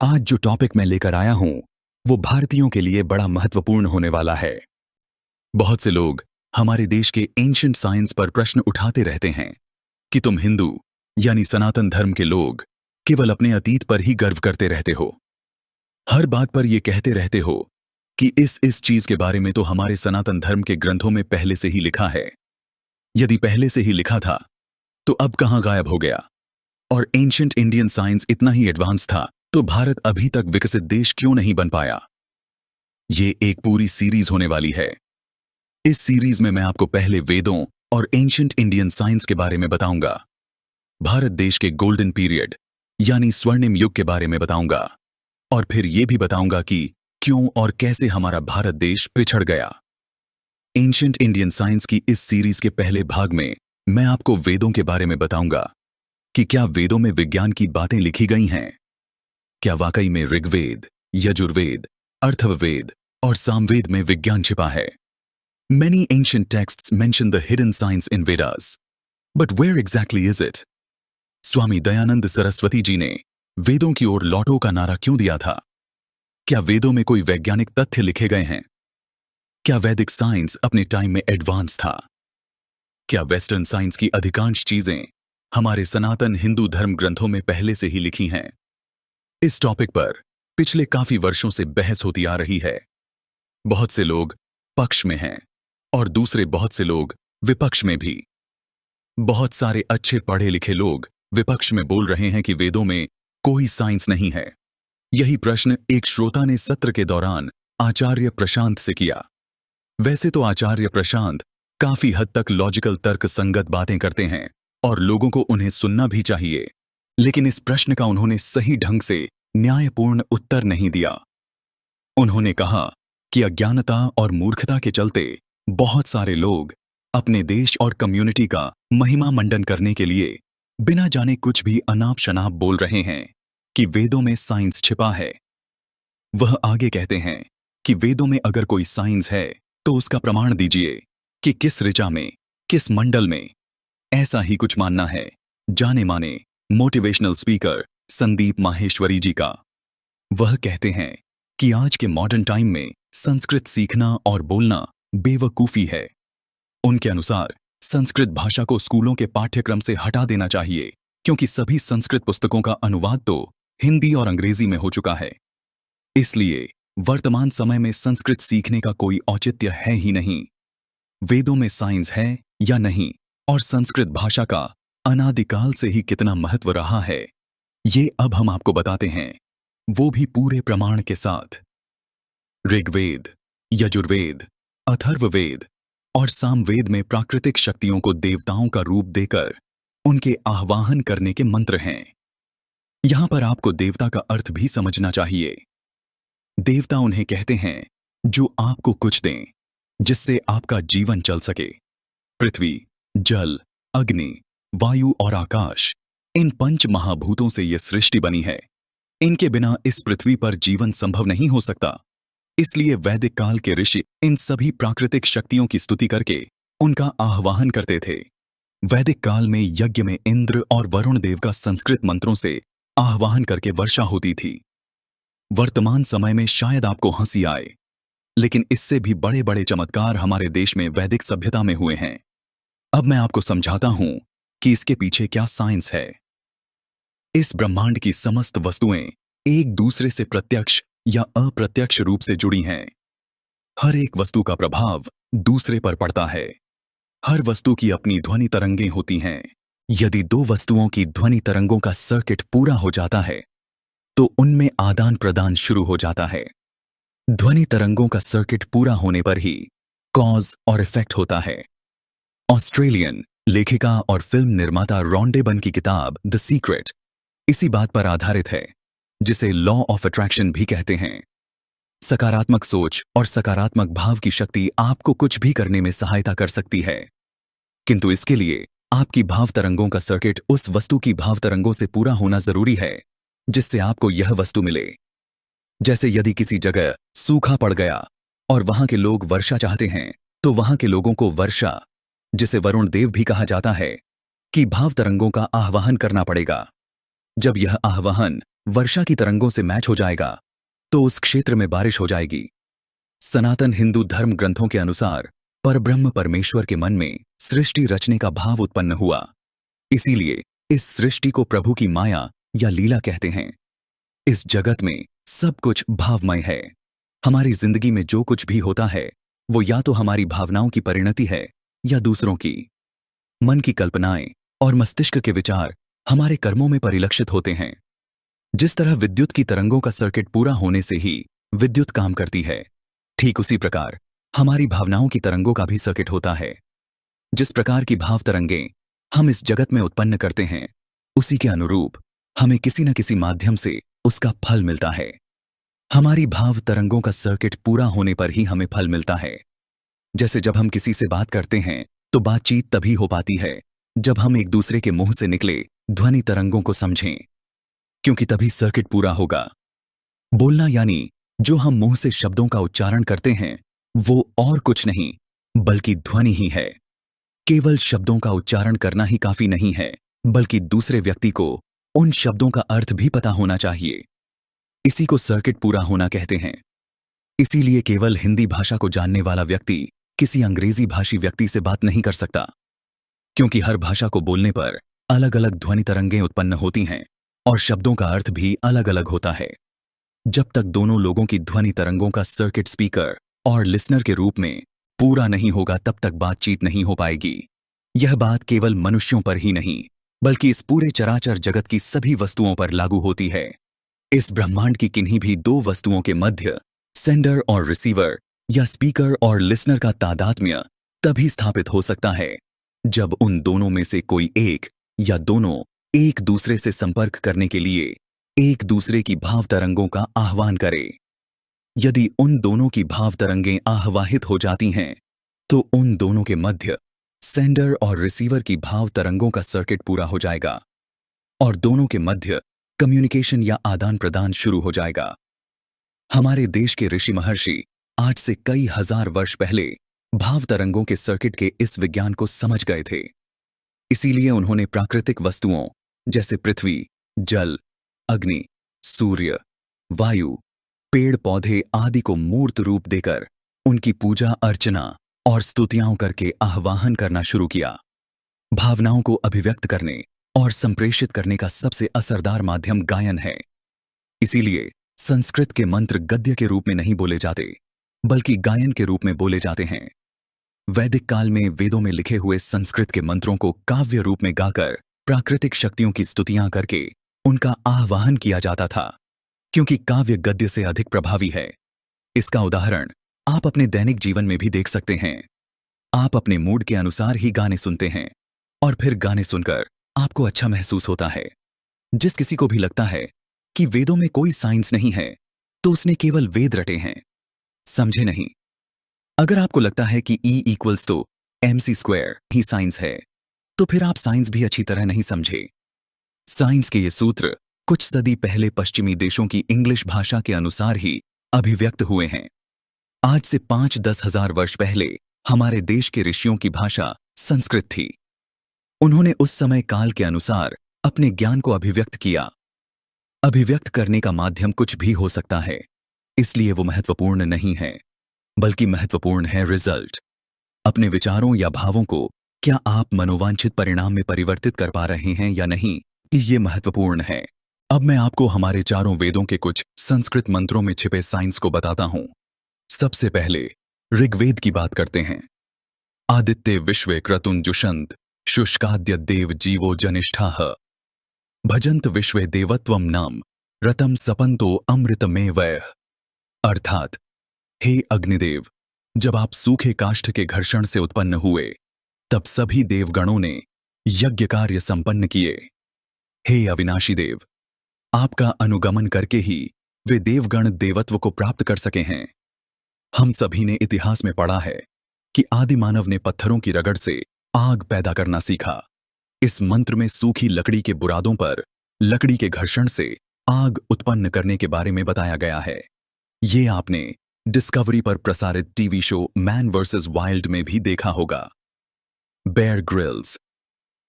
आज जो टॉपिक मैं लेकर आया हूं वो भारतीयों के लिए बड़ा महत्वपूर्ण होने वाला है। बहुत से लोग हमारे देश के एंशिएंट साइंस पर प्रश्न उठाते रहते हैं कि तुम हिंदू यानी सनातन धर्म के लोग केवल अपने अतीत पर ही गर्व करते रहते हो। हर बात पर यह कहते रहते हो कि इस चीज के बारे में तो हमारे सनातन धर्म के ग्रंथों में पहले से ही लिखा है। यदि पहले से ही लिखा था तो अब कहां गायब हो गया? और एंशिएंट इंडियन साइंस इतना ही एडवांस था तो भारत अभी तक विकसित देश क्यों नहीं बन पाया? ये एक पूरी सीरीज होने वाली है। इस सीरीज में मैं आपको पहले वेदों और एंशिएंट इंडियन साइंस के बारे में बताऊंगा, भारत देश के गोल्डन पीरियड यानी स्वर्णिम युग के बारे में बताऊंगा, और फिर यह भी बताऊंगा कि क्यों और कैसे हमारा भारत देश पिछड़ गया। एंशिएंट इंडियन साइंस की इस सीरीज के पहले भाग में मैं आपको वेदों के बारे में बताऊंगा कि क्या वेदों में विज्ञान की बातें लिखी गई हैं? क्या वाकई में ऋग्वेद, यजुर्वेद, अथर्ववेद और सामवेद में विज्ञान छिपा है? Many ancient texts mention the hidden science in Vedas. But where exactly is it? Swami Dayanand Saraswati ji ने वेदों की ओर लौटो का नारा क्यों दिया था? क्या वेदों में कोई वैज्ञानिक तथ्य लिखे गए हैं? क्या वैदिक साइंस अपने टाइम में एडवांस था? क्या वेस्टर्न साइंस की अधिकांश चीजें हमारे सनातन हिंदू धर्म ग्रंथों में पहले से ही लिखी हैं? इस टॉपिक पर पिछले काफी वर्षों से बहस होती आ रही है। बहुत से लोग पक्ष में हैं और दूसरे बहुत से लोग विपक्ष में भी। बहुत सारे अच्छे पढ़े लिखे लोग विपक्ष में बोल रहे हैं कि वेदों में कोई साइंस नहीं है। यही प्रश्न एक श्रोता ने सत्र के दौरान आचार्य प्रशांत से किया। वैसे तो आचार्य प्रशांत काफी हद तक लॉजिकल तर्क संगत बातें करते हैं और लोगों को उन्हें सुनना भी चाहिए, लेकिन इस प्रश्न का उन्होंने सही ढंग से न्यायपूर्ण उत्तर नहीं दिया। उन्होंने कहा कि अज्ञानता और मूर्खता के चलते बहुत सारे लोग अपने देश और कम्युनिटी का महिमा मंडन करने के लिए बिना जाने कुछ भी अनाप शनाप बोल रहे हैं कि वेदों में साइंस छिपा है। वह आगे कहते हैं कि वेदों में अगर कोई साइंस है तो उसका प्रमाण दीजिए कि किस ऋचा में, किस मंडल में। ऐसा ही कुछ मानना है जाने माने मोटिवेशनल स्पीकर संदीप माहेश्वरी जी का। वह कहते हैं कि आज के मॉडर्न टाइम में संस्कृत सीखना और बोलना बेवकूफी है। उनके अनुसार संस्कृत भाषा को स्कूलों के पाठ्यक्रम से हटा देना चाहिए, क्योंकि सभी संस्कृत पुस्तकों का अनुवाद तो हिंदी और अंग्रेजी में हो चुका है। इसलिए वर्तमान समय में संस्कृत सीखने का कोई औचित्य है ही नहीं। वेदों में साइंस है या नहीं और संस्कृत भाषा का अनादिकाल से ही कितना महत्व रहा है, ये अब हम आपको बताते हैं, वो भी पूरे प्रमाण के साथ। ऋग्वेद, यजुर्वेद, अथर्ववेद और सामवेद में प्राकृतिक शक्तियों को देवताओं का रूप देकर उनके आह्वान करने के मंत्र हैं। यहां पर आपको देवता का अर्थ भी समझना चाहिए। देवता उन्हें कहते हैं जो आपको कुछ दें, जिससे आपका जीवन चल सके। पृथ्वी, जल, अग्नि, वायु और आकाश, इन पंच महाभूतों से यह सृष्टि बनी है। इनके बिना इस पृथ्वी पर जीवन संभव नहीं हो सकता। इसलिए वैदिक काल के ऋषि इन सभी प्राकृतिक शक्तियों की स्तुति करके उनका आह्वान करते थे। वैदिक काल में यज्ञ में इंद्र और वरुण देव का संस्कृत मंत्रों से आह्वान करके वर्षा होती थी। वर्तमान समय में शायद आपको हंसी आए, लेकिन इससे भी बड़े बड़े चमत्कार हमारे देश में वैदिक सभ्यता में हुए हैं। अब मैं आपको समझाता हूं कि इसके पीछे क्या साइंस है। इस ब्रह्मांड की समस्त वस्तुएं एक दूसरे से प्रत्यक्ष या अप्रत्यक्ष रूप से जुड़ी हैं। हर एक वस्तु का प्रभाव दूसरे पर पड़ता है। हर वस्तु की अपनी ध्वनि तरंगें होती हैं। यदि दो वस्तुओं की ध्वनि तरंगों का सर्किट पूरा हो जाता है तो उनमें आदान प्रदान शुरू हो जाता है। ध्वनि तरंगों का सर्किट पूरा होने पर ही कॉज और इफेक्ट होता है। ऑस्ट्रेलियन लेखिका और फिल्म निर्माता रॉन्डे बर्न की किताब द सीक्रेट इसी बात पर आधारित है, जिसे लॉ ऑफ अट्रैक्शन भी कहते हैं। सकारात्मक सोच और सकारात्मक भाव की शक्ति आपको कुछ भी करने में सहायता कर सकती है, किंतु इसके लिए आपकी भाव तरंगों का सर्किट उस वस्तु की भाव तरंगों से पूरा होना जरूरी है जिससे आपको यह वस्तु मिले। जैसे यदि किसी जगह सूखा पड़ गया और वहां के लोग वर्षा चाहते हैं तो वहां के लोगों को वर्षा, जिसे वरुण देव भी कहा जाता है, की भाव तरंगों का आह्वान करना पड़ेगा। जब यह आह्वान वर्षा की तरंगों से मैच हो जाएगा तो उस क्षेत्र में बारिश हो जाएगी। सनातन हिंदू धर्म ग्रंथों के अनुसार परब्रह्म परमेश्वर के मन में सृष्टि रचने का भाव उत्पन्न हुआ। इसीलिए इस सृष्टि को प्रभु की माया या लीला कहते हैं। इस जगत में सब कुछ भावमय है। हमारी जिंदगी में जो कुछ भी होता है वो या तो हमारी भावनाओं की परिणति है या दूसरों की। मन की कल्पनाएं और मस्तिष्क के विचार हमारे कर्मों में परिलक्षित होते हैं। जिस तरह विद्युत की तरंगों का सर्किट पूरा होने से ही विद्युत काम करती है, ठीक उसी प्रकार हमारी भावनाओं की तरंगों का भी सर्किट होता है। जिस प्रकार की भाव तरंगें हम इस जगत में उत्पन्न करते हैं, उसी के अनुरूप हमें किसी न किसी माध्यम से उसका फल मिलता है। हमारी भाव तरंगों का सर्किट पूरा होने पर ही हमें फल मिलता है। जैसे जब हम किसी से बात करते हैं तो बातचीत तभी हो पाती है जब हम एक दूसरे के मुंह से निकले ध्वनि तरंगों को समझें, क्योंकि तभी सर्किट पूरा होगा। बोलना यानी जो हम मुंह से शब्दों का उच्चारण करते हैं वो और कुछ नहीं बल्कि ध्वनि ही है। केवल शब्दों का उच्चारण करना ही काफी नहीं है, बल्कि दूसरे व्यक्ति को उन शब्दों का अर्थ भी पता होना चाहिए। इसी को सर्किट पूरा होना कहते हैं। इसीलिए केवल हिंदी भाषा को जानने वाला व्यक्ति किसी अंग्रेजी भाषी व्यक्ति से बात नहीं कर सकता, क्योंकि हर भाषा को बोलने पर अलग अलग ध्वनि तरंगें उत्पन्न होती हैं और शब्दों का अर्थ भी अलग अलग होता है। जब तक दोनों लोगों की ध्वनि तरंगों का सर्किट स्पीकर और लिसनर के रूप में पूरा नहीं होगा, तब तक बातचीत नहीं हो पाएगी। यह बात केवल मनुष्यों पर ही नहीं बल्कि इस पूरे चराचर जगत की सभी वस्तुओं पर लागू होती है। इस ब्रह्मांड की किन्हीं भी दो वस्तुओं के मध्य सेंडर और रिसीवर या स्पीकर और लिसनर का तादात्म्य तभी स्थापित हो सकता है जब उन दोनों में से कोई एक या दोनों एक दूसरे से संपर्क करने के लिए एक दूसरे की भाव तरंगों का आह्वान करे। यदि उन दोनों की भाव तरंगें आह्वाहित हो जाती हैं तो उन दोनों के मध्य सेंडर और रिसीवर की भाव तरंगों का सर्किट पूरा हो जाएगा और दोनों के मध्य कम्युनिकेशन या आदान प्रदान शुरू हो जाएगा। हमारे देश के ऋषि महर्षि आज से कई हजार वर्ष पहले भाव तरंगों के सर्किट के इस विज्ञान को समझ गए थे। इसीलिए उन्होंने प्राकृतिक वस्तुओं जैसे पृथ्वी, जल, अग्नि, सूर्य, वायु, पेड़ पौधे आदि को मूर्त रूप देकर उनकी पूजा अर्चना और स्तुतियां करके आह्वान करना शुरू किया। भावनाओं को अभिव्यक्त करने और संप्रेषित करने का सबसे असरदार माध्यम गायन है। इसीलिए संस्कृत के मंत्र गद्य के रूप में नहीं बोले जाते बल्कि गायन के रूप में बोले जाते हैं। वैदिक काल में वेदों में लिखे हुए संस्कृत के मंत्रों को काव्य रूप में गाकर प्राकृतिक शक्तियों की स्तुतियां करके उनका आह्वान किया जाता था, क्योंकि काव्य गद्य से अधिक प्रभावी है। इसका उदाहरण आप अपने दैनिक जीवन में भी देख सकते हैं। आप अपने मूड के अनुसार ही गाने सुनते हैं और फिर गाने सुनकर आपको अच्छा महसूस होता है। जिस किसी को भी लगता है कि वेदों में कोई साइंस नहीं है तो उसने केवल वेद रटे हैं, समझे नहीं। अगर आपको लगता है कि E=mc² ही साइंस है तो फिर आप साइंस भी अच्छी तरह नहीं समझे। साइंस के ये सूत्र कुछ सदी पहले पश्चिमी देशों की इंग्लिश भाषा के अनुसार ही अभिव्यक्त हुए हैं। आज से 5-10 हजार वर्ष पहले हमारे देश के ऋषियों की भाषा संस्कृत थी। उन्होंने उस समय काल के अनुसार अपने ज्ञान को अभिव्यक्त किया। अभिव्यक्त करने का माध्यम कुछ भी हो सकता है, इसलिए वो महत्वपूर्ण नहीं है, बल्कि महत्वपूर्ण है रिजल्ट। अपने विचारों या भावों को क्या आप मनोवांछित परिणाम में परिवर्तित कर पा रहे हैं या नहीं, ये महत्वपूर्ण है। अब मैं आपको हमारे चारों वेदों के कुछ संस्कृत मंत्रों में छिपे साइंस को बताता हूं। सबसे पहले ऋग्वेद की बात करते हैं। आदित्य विश्वे क्रतुन जुषंत शुष्काद्य देव जीवो जनिष्ठाः भजंत विश्वे देवत्वम नाम रतम सपंतो अमृतमेवैः। अर्थात हे अग्निदेव, जब आप सूखे काष्ठ के घर्षण से उत्पन्न हुए तब सभी देवगणों ने यज्ञ कार्य संपन्न किए। हे अविनाशी देव, आपका अनुगमन करके ही वे देवगण देवत्व को प्राप्त कर सके हैं। हम सभी ने इतिहास में पढ़ा है कि आदि मानव ने पत्थरों की रगड़ से आग पैदा करना सीखा। इस मंत्र में सूखी लकड़ी के बुरादों पर लकड़ी के घर्षण से आग उत्पन्न करने के बारे में बताया गया है। ये आपने डिस्कवरी पर प्रसारित TV show man versus wild में भी देखा होगा। बेयर ग्रिल्स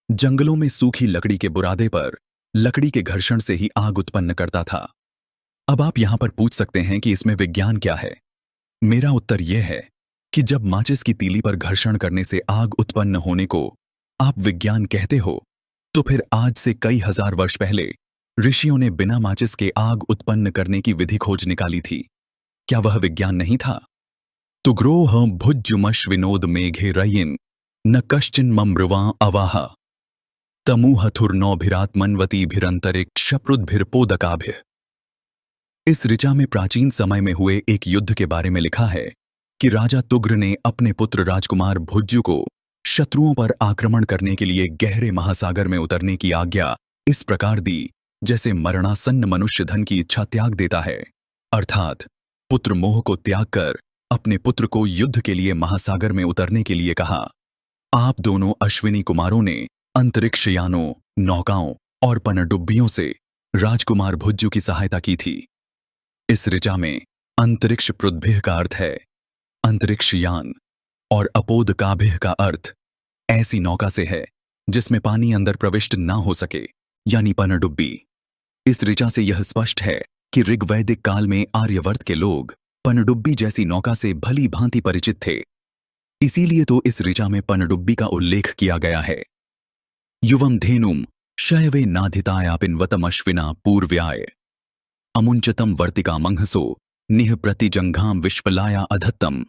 जंगलों में सूखी लकड़ी के बुरादे पर लकड़ी के घर्षण से ही आग उत्पन्न करता था। अब आप यहां पर पूछ सकते हैं कि इसमें विज्ञान क्या है। मेरा उत्तर यह है कि जब माचिस की तीली पर घर्षण करने से आग उत्पन्न होने को आप विज्ञान कहते हो, तो फिर आज से कई हजार वर्ष पहले ऋषियों ने बिना माचिस के आग उत्पन्न करने की विधि खोज निकाली थी। क्या वह विज्ञान नहीं था? तुग्रोह भुज्जुमश्विनोद मेघे रयिन न कश्चिन ममृवा अवाह तमूहथुर्नौभिरात्मन्वतीभिरंतरिक्षपृद्भिर्पोदकाभिः। इस ऋचा में प्राचीन समय में हुए एक युद्ध के बारे में लिखा है कि राजा तुग्र ने अपने पुत्र राजकुमार भुज्जु को शत्रुओं पर आक्रमण करने के लिए गहरे महासागर में उतरने की आज्ञा इस प्रकार दी जैसे मरणासन्न मनुष्य धन की इच्छा त्याग देता है, अर्थात पुत्र मोह को त्याग कर अपने पुत्र को युद्ध के लिए महासागर में उतरने के लिए कहा। आप दोनों अश्विनी कुमारों ने अंतरिक्ष यानों, नौकाओं और पनडुब्बियों से राजकुमार भुज्जु की सहायता की थी। इस ऋचा में अंतरिक्ष पृथ्वी का अर्थ है अंतरिक्ष यान और अपोदकाभिः का अर्थ ऐसी नौका से है जिसमें पानी अंदर प्रविष्ट ना हो सके, यानी पनडुब्बी। इस ऋचा से यह स्पष्ट है कि ऋग्वैदिक काल में आर्यवर्त के लोग पनडुब्बी जैसी नौका से भली भांति परिचित थे। इसीलिए तो इस ऋचा में पनडुब्बी का उल्लेख किया गया है। युवम धेनुम शयवे नाधितायापिन्वतमश्विना पूर्व्याय अमुंचतम वर्तिका मंहसो निह प्रतिजंघाम विश्वलाया अधत्तम।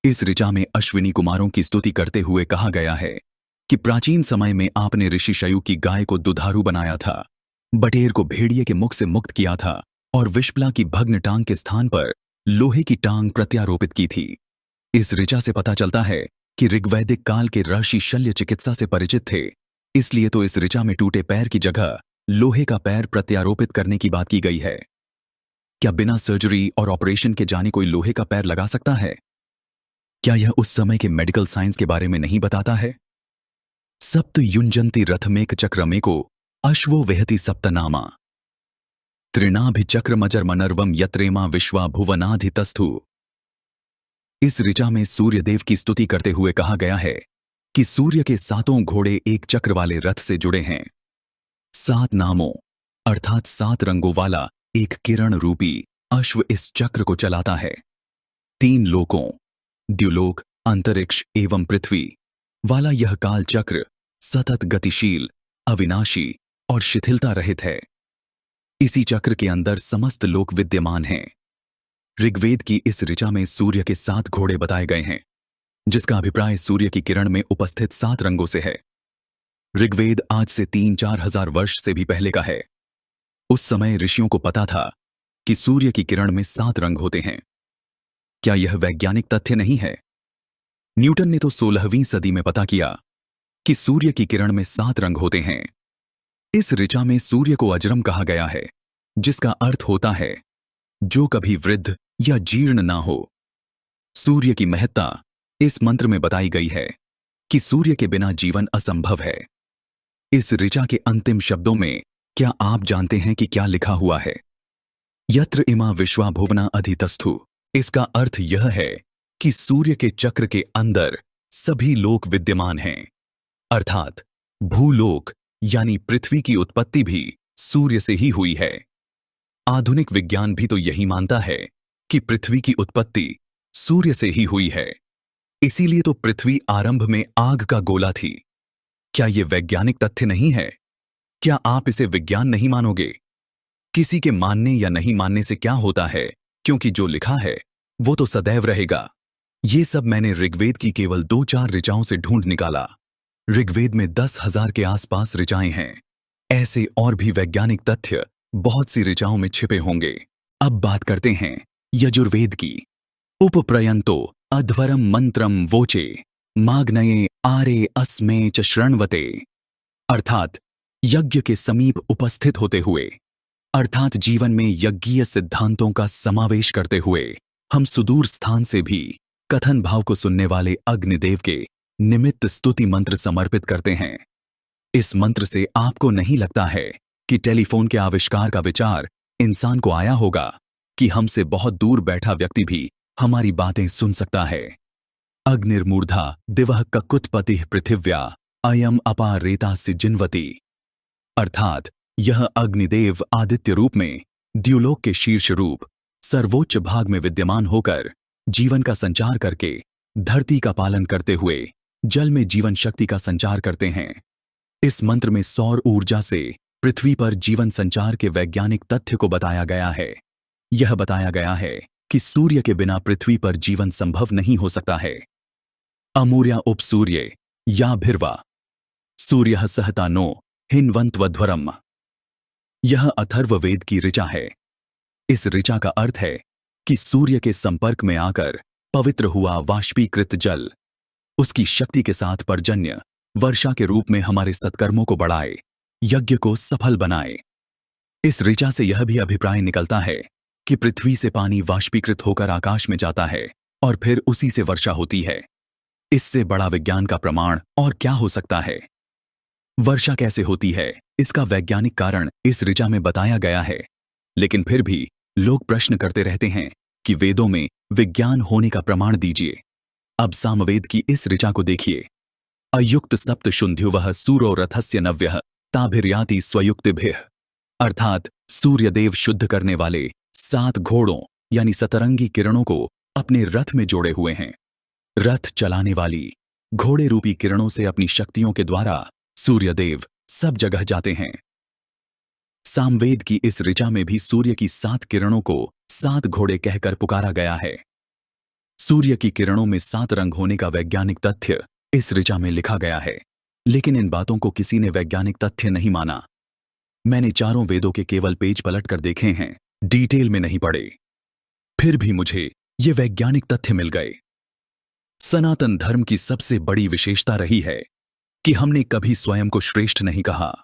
इस ऋचा में अश्विनी कुमारों की स्तुति करते हुए कहा गया है कि प्राचीन समय में आपने ऋषि शयु की गाय को दुधारू बनाया था, बटेर को भेड़िए के मुख से मुक्त किया था और विश्वला की भग्न टांग के स्थान पर लोहे की टांग प्रत्यारोपित की थी। इस ऋचा से पता चलता है कि ऋग्वैदिक काल के ऋषि शल्य चिकित्सा से परिचित थे, इसलिए तो इस ऋचा में टूटे पैर की जगह लोहे का पैर प्रत्यारोपित करने की बात की गई है। क्या बिना सर्जरी और ऑपरेशन के जाने कोई लोहे का पैर लगा सकता है? क्या यह उस समय के मेडिकल साइंस के बारे में नहीं बताता है? सप्त युंजंती रथमेक चक्रमेको अश्वो वहति सप्तनामा त्रिणाभिचक्रमजर्मनर्वम यत्रेमा विश्वा भुवनाधितस्थु। इस ऋचा में सूर्यदेव की स्तुति करते हुए कहा गया है कि सूर्य के 7 घोड़े एक चक्र वाले रथ से जुड़े हैं। 7 नामों अर्थात 7 रंगों वाला एक किरण रूपी अश्व इस चक्र को चलाता है। 3 लोकों द्युलोक, अंतरिक्ष एवं पृथ्वी वाला यह काल चक्र सतत गतिशील, अविनाशी और शिथिलता रहित है। इसी चक्र के अंदर समस्त लोक विद्यमान हैं। ऋग्वेद की इस ऋचा में सूर्य के 7 घोड़े बताए गए हैं, जिसका अभिप्राय सूर्य की किरण में उपस्थित 7 रंगों से है। ऋग्वेद आज से 3-4 हजार वर्ष से भी पहले का है। उस समय ऋषियों को पता था कि सूर्य की किरण में 7 रंग होते हैं। क्या यह वैज्ञानिक तथ्य नहीं है? न्यूटन ने तो 16वीं सदी में पता किया कि सूर्य की किरण में 7 रंग होते हैं। इस ऋचा में सूर्य को अजरम कहा गया है, जिसका अर्थ होता है जो कभी वृद्ध या जीर्ण ना हो। सूर्य की महत्ता इस मंत्र में बताई गई है कि सूर्य के बिना जीवन असंभव है। इस ऋचा के अंतिम शब्दों में क्या आप जानते हैं कि क्या लिखा हुआ है? यत्र इमा विश्वा भुवना अधितस्थु। इसका अर्थ यह है कि सूर्य के चक्र के अंदर सभी लोक विद्यमान हैं, अर्थात भूलोक यानी पृथ्वी की उत्पत्ति भी सूर्य से ही हुई है। आधुनिक विज्ञान भी तो यही मानता है कि पृथ्वी की उत्पत्ति सूर्य से ही हुई है। इसीलिए तो पृथ्वी आरंभ में आग का गोला थी। क्या यह वैज्ञानिक तथ्य नहीं है? क्या आप इसे विज्ञान नहीं मानोगे? किसी के मानने या नहीं मानने से क्या होता है, क्योंकि जो लिखा है वो तो सदैव रहेगा। ये सब मैंने ऋग्वेद की केवल 2-4 ऋचाओं से ढूंढ निकाला। ऋग्वेद में 10,000 के आसपास ऋचाएं हैं। ऐसे और भी वैज्ञानिक तथ्य बहुत सी ऋचाओं में छिपे होंगे। अब बात करते हैं यजुर्वेद की। उपप्रयंतो अध्वरम मंत्रम वोचे माग्नये आरे अस्मे च शृण्वते, अर्थात यज्ञ के समीप उपस्थित होते हुए, अर्थात जीवन में यज्ञीय सिद्धांतों का समावेश करते हुए हम सुदूर स्थान से भी कथन भाव को सुनने वाले अग्निदेव के निमित्त स्तुति मंत्र समर्पित करते हैं। इस मंत्र से आपको नहीं लगता है कि टेलीफोन के आविष्कार का विचार इंसान को आया होगा कि हमसे बहुत दूर बैठा व्यक्ति भी हमारी बातें सुन सकता है। अग्निर्मूर्धा दिवः ककुत्पतिः पृथिव्या अयम अपारेता सिजिन्वती, अर्थात यह अग्निदेव आदित्य रूप में द्युलोक के शीर्ष रूप सर्वोच्च भाग में विद्यमान होकर जीवन का संचार करके धरती का पालन करते हुए जल में जीवन शक्ति का संचार करते हैं। इस मंत्र में सौर ऊर्जा से पृथ्वी पर जीवन संचार के वैज्ञानिक तथ्य को बताया गया है। यह बताया गया है कि सूर्य के बिना पृथ्वी पर जीवन संभव नहीं हो सकता है। अमूर्या उप सूर्य या भिर्वा सूर्य सहता नो हिन्वंतवध्वरम। यह अथर्ववेद की ऋचा है। इस ऋचा का अर्थ है कि सूर्य के संपर्क में आकर पवित्र हुआ वाष्पीकृत जल उसकी शक्ति के साथ पर्जन्य वर्षा के रूप में हमारे सत्कर्मों को बढ़ाए, यज्ञ को सफल बनाए। इस ऋचा से यह भी अभिप्राय निकलता है कि पृथ्वी से पानी वाष्पीकृत होकर आकाश में जाता है और फिर उसी से वर्षा होती है। इससे बड़ा विज्ञान का प्रमाण और क्या हो सकता है। वर्षा कैसे होती है, इसका वैज्ञानिक कारण इस ऋचा में बताया गया है, लेकिन फिर भी लोग प्रश्न करते रहते हैं कि वेदों में विज्ञान होने का प्रमाण दीजिए। अब सामवेद की इस ऋचा को देखिए। अयुक्त सप्त शुंध्युवः सूरो रथस्य नव्यः ताभिर्याति स्वयुक्तिभिः, अर्थात सूर्यदेव शुद्ध करने वाले 7 घोड़ों यानी सतरंगी किरणों को अपने रथ में जोड़े हुए हैं। रथ चलाने वाली घोड़े रूपी किरणों से अपनी शक्तियों के द्वारा सूर्यदेव सब जगह जाते हैं। सामवेद की इस ऋचा में भी सूर्य की 7 किरणों को 7 घोड़े कहकर पुकारा गया है। सूर्य की किरणों में 7 रंग होने का वैज्ञानिक तथ्य इस ऋचा में लिखा गया है, लेकिन इन बातों को किसी ने वैज्ञानिक तथ्य नहीं माना। मैंने चारों वेदों के केवल पेज पलट कर देखे हैं, डिटेल में नहीं पढ़े, फिर भी मुझे ये वैज्ञानिक तथ्य मिल गए। सनातन धर्म की सबसे बड़ी विशेषता रही है कि हमने कभी स्वयं को श्रेष्ठ नहीं कहा,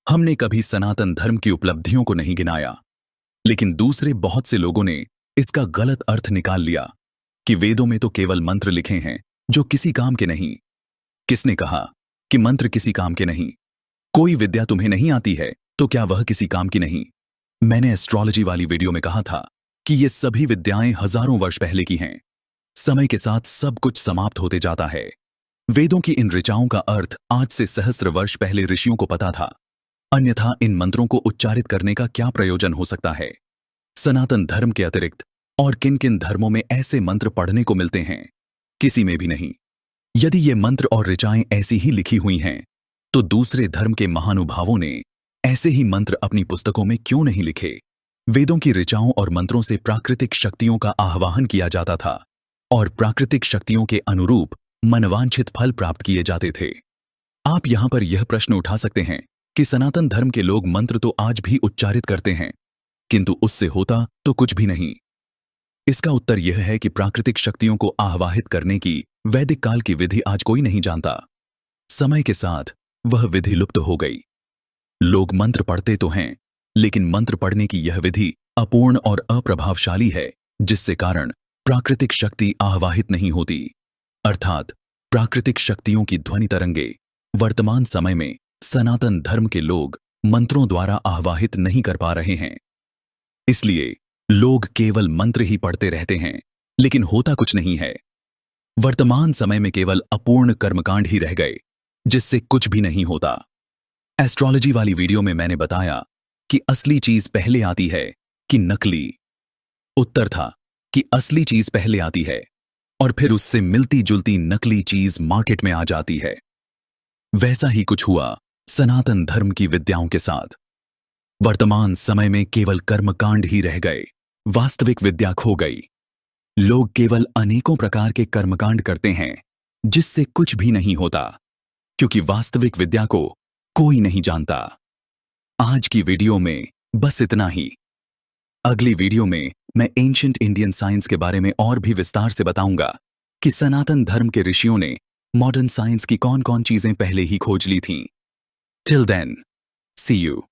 हमने कभी सनातन धर्म की उपलब्धियों को नहीं गिनाया, लेकिन दूसरे बहुत से लोगों ने इसका गलत अर्थ निकाल लिया कि वेदों में तो केवल मंत्र लिखे हैं जो किसी काम के नहीं। किसने कहा कि मंत्र किसी काम के नहीं? कोई विद्या तुम्हें नहीं आती है तो क्या वह किसी काम की नहीं? मैंने एस्ट्रोलॉजी वाली वीडियो में कहा था कि ये सभी विद्याएं हजारों वर्ष पहले की हैं। समय के साथ सब कुछ समाप्त होते जाता है। वेदों की इन ऋचाओं का अर्थ आज से सहस्त्र वर्ष पहले ऋषियों को पता था, अन्यथा इन मंत्रों को उच्चारित करने का क्या प्रयोजन हो सकता है? सनातन धर्म के अतिरिक्त और किन किन धर्मों में ऐसे मंत्र पढ़ने को मिलते हैं? किसी में भी नहीं। यदि ये मंत्र और ऋचाएं ऐसी ही लिखी हुई हैं, तो दूसरे धर्म के महानुभावों ने ऐसे ही मंत्र अपनी पुस्तकों में क्यों नहीं लिखे? वेदों की ऋचाओं और मंत्रों से प्राकृतिक शक्तियों का आह्वान किया जाता था और प्राकृतिक शक्तियों के अनुरूप मनवांछित फल प्राप्त किए जाते थे। आप यहां पर यह प्रश्न उठा सकते हैं कि सनातन धर्म के लोग मंत्र तो आज भी उच्चारित करते हैं, किंतु उससे होता तो कुछ भी नहीं। इसका उत्तर यह है कि प्राकृतिक शक्तियों को आह्वाहित करने की वैदिक काल की विधि आज कोई नहीं जानता। समय के साथ वह विधि लुप्त हो गई। लोग मंत्र पढ़ते तो हैं, लेकिन मंत्र पढ़ने की यह विधि अपूर्ण और अप्रभावशाली है, जिससे कारण प्राकृतिक शक्ति आह्वाहित नहीं होती। अर्थात प्राकृतिक शक्तियों की ध्वनि तरंगे वर्तमान समय में सनातन धर्म के लोग मंत्रों द्वारा आह्वाहित नहीं कर पा रहे हैं। इसलिए लोग केवल मंत्र ही पढ़ते रहते हैं, लेकिन होता कुछ नहीं है। वर्तमान समय में केवल अपूर्ण कर्मकांड ही रह गए, जिससे कुछ भी नहीं होता। एस्ट्रोलॉजी वाली वीडियो में मैंने बताया कि असली चीज पहले आती है कि नकली। उत्तर था कि असली चीज पहले आती है और फिर उससे मिलती जुलती नकली चीज मार्केट में आ जाती है। वैसा ही कुछ हुआ सनातन धर्म की विद्याओं के साथ। वर्तमान समय में केवल कर्मकांड ही रह गए, वास्तविक विद्या खो गई। लोग केवल अनेकों प्रकार के कर्मकांड करते हैं, जिससे कुछ भी नहीं होता, क्योंकि वास्तविक विद्या को कोई नहीं जानता। आज की वीडियो में बस इतना ही। अगली वीडियो में मैं एंशिएंट इंडियन साइंस के बारे में और भी विस्तार से बताऊंगा कि सनातन धर्म के ऋषियों ने मॉडर्न साइंस की कौन कौन चीजें पहले ही खोज ली थीं। Till then, see you.